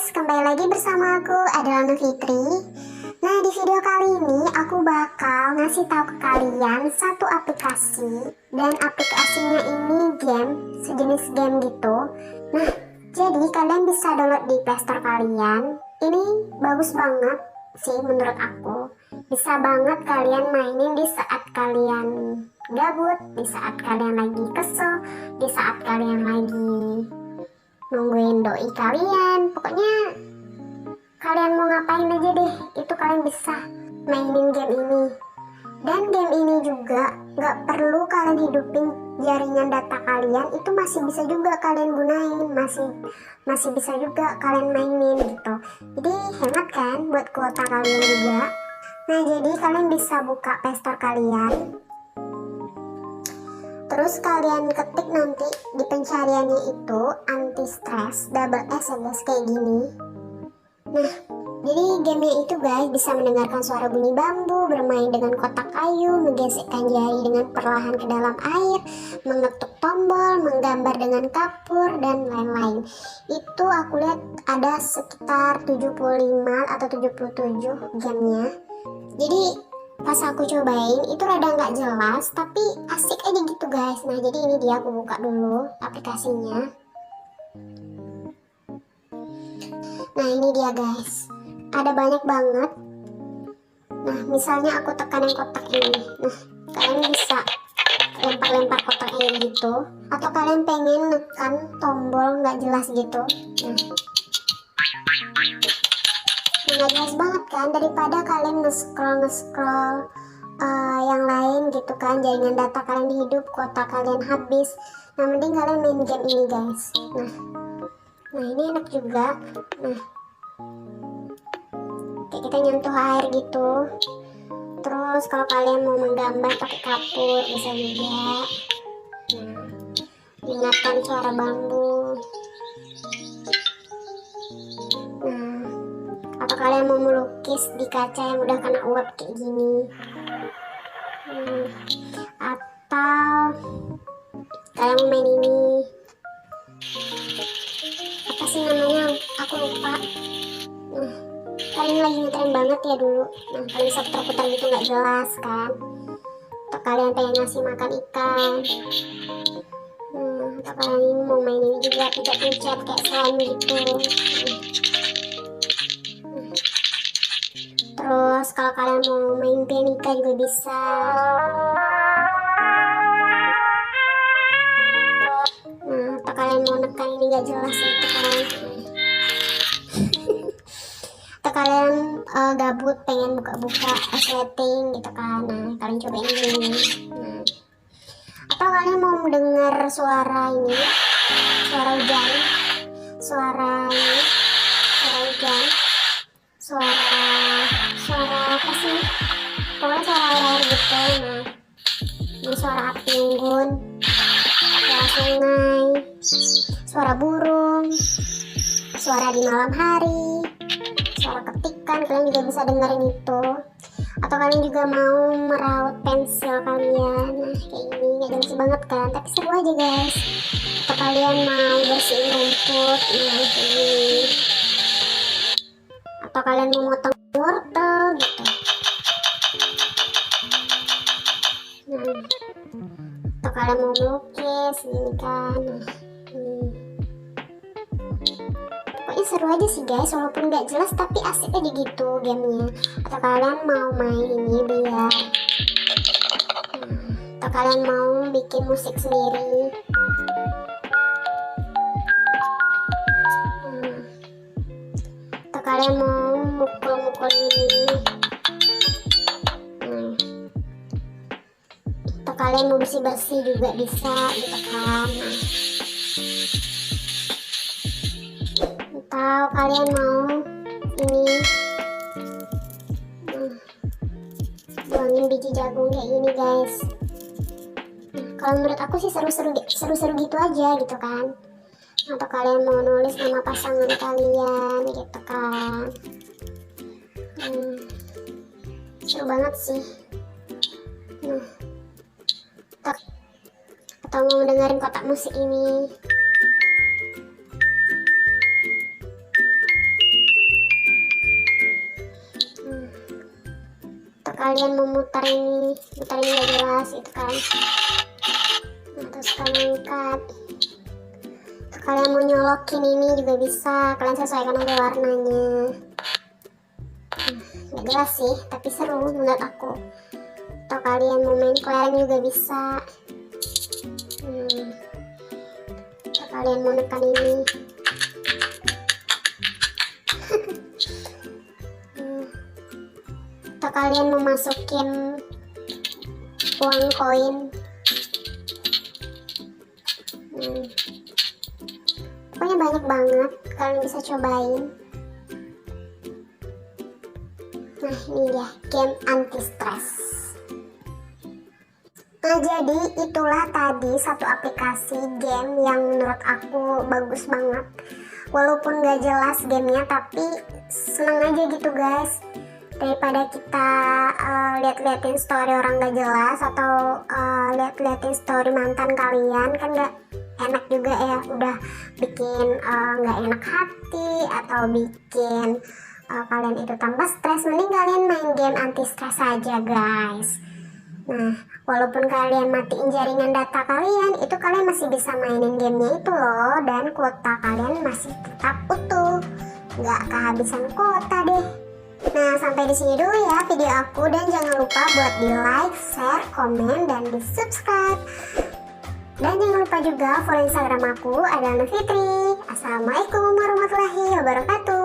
guys, kembali lagi bersama aku Adella Novitri. Nah, di video kali ini aku bakal ngasih tahu ke kalian satu aplikasi, dan aplikasinya ini game, sejenis game gitu. Nah, jadi kalian bisa download di Play Store kalian. Ini bagus banget sih menurut aku. Bisa banget kalian mainin di saat kalian gabut, di saat kalian lagi kesel, di saat kalian lagi nungguin doi kalian. Pokoknya kalian mau ngapain aja deh, itu kalian bisa mainin game ini. Dan game ini juga nggak perlu kalian hidupin jaringan data kalian, itu masih bisa juga kalian gunain, masih bisa juga kalian mainin gitu. Jadi hemat kan buat kuota kalian juga. Nah, jadi kalian bisa buka Play Store kalian, terus kalian ketik nanti di pencariannya itu anti stress double S ya guys, kayak gini. Nah, jadi gamenya itu guys bisa mendengarkan suara bunyi bambu, bermain dengan kotak kayu, menggesekkan jari dengan perlahan ke dalam air, mengetuk tombol, menggambar dengan kapur, dan lain-lain. Itu aku lihat ada sekitar 75 atau 77 gamenya. Jadi pas aku cobain itu rada nggak jelas, tapi asik aja gitu guys. Nah, jadi ini dia, aku buka dulu aplikasinya. Nah, ini dia guys, ada banyak banget. Nah, misalnya aku tekan yang kotak ini. Nah, kalian bisa lempar-lempar kotak ini gitu, atau kalian pengen nekan tombol nggak jelas gitu. Nggak jelas banget kan, daripada kalian nge-scroll yang lain gitu kan, jaringan data kalian hidup, kuota kalian habis. Nah, mending kalian main game ini guys. Nah ini enak juga. Nah, kayak kita nyentuh air gitu. Terus kalau kalian mau menggambar pakai kapur bisa juga. Nah, ingatkan suara bambu. Nah, atau kalian mau melukis di kaca yang udah kena uap kayak gini. Atau kalian mau main ini, apa sih namanya, aku lupa. Nah, kalian lagi ngetren banget ya dulu. Nah, kalian bisa putar-putar gitu nggak jelas kan. Atau kalian pengen ngasih makan ikan. Atau kalian mau main ini juga, pencet-pencet kayak slime gitu. Terus kalau kalian mau main pianika juga bisa. Nah, atau kalian mau nekan ini nggak jelas itu kan. Atau kalian gabut pengen buka-buka resleting gitu kan. Nah, kalian cobain ini. Nah, atau kalian mau mendengar suara ini, suara hujan, suara hujan, suara apa sih, pokoknya suara air gitu. Nah, ini suara api unggun, suara sungai, suara burung, suara di malam hari, suara ketikan, kalian juga bisa dengerin itu. Atau kalian juga mau meraut pensil kalian. Nah, kayak gini nggak jelas banget kan, tapi seru aja guys. Atau kalian mau bersihin rumput. Nah, ini. Atau kalian mau motong wortel gitu. Nah, atau kalian mau melukis ini kan. Pokoknya seru aja sih guys, walaupun nggak jelas tapi asik aja gitu gamenya. Atau kalian mau main ini biar atau kalian mau bikin musik sendiri. Atau kalian mau mukul-mukul ini. Atau kalian mau bersih-bersih juga bisa gitu kan. Atau kalian mau ini buangin biji jagung kayak gini guys. Kalau menurut aku sih seru-seru gitu aja gitu kan. Atau kalian mau nulis nama pasangan kalian gitu kan. Seru banget sih. Nah, atau mau dengerin kotak musik ini. kalian memutar ini, mutar ini gak jelas itu kan. Nah, terus kalian angkat. Terus kalian mau nyolokin ini juga bisa, kalian sesuaikan aja warnanya. Gak jelas sih, tapi seru menurut aku. Atau kalian mau main kelereng juga bisa. Atau kalian mau nekan ini. Atau kalian mau masukin uang koin. Pokoknya banyak banget, kalian bisa cobain. Nah, ini dia game anti stres. Nah, jadi itulah tadi satu aplikasi game yang menurut aku bagus banget. Walaupun gak jelas gamenya, tapi seneng aja gitu guys. Daripada kita lihat-liatin story orang gak jelas, atau lihat-liatin story mantan kalian, kan gak enak juga ya. Udah bikin gak enak hati, atau bikin kalian itu tambah stres. Mending kalian main game anti stres aja guys. Nah, walaupun kalian matiin jaringan data kalian, itu kalian masih bisa mainin gamenya itu loh, dan kuota kalian masih tetap utuh, nggak kehabisan kuota deh. Nah, sampai di sini dulu ya video aku, dan jangan lupa buat di like, share, komen, dan di subscribe. Dan jangan lupa juga follow Instagram aku, Adella Novitri. Assalamualaikum warahmatullahi wabarakatuh.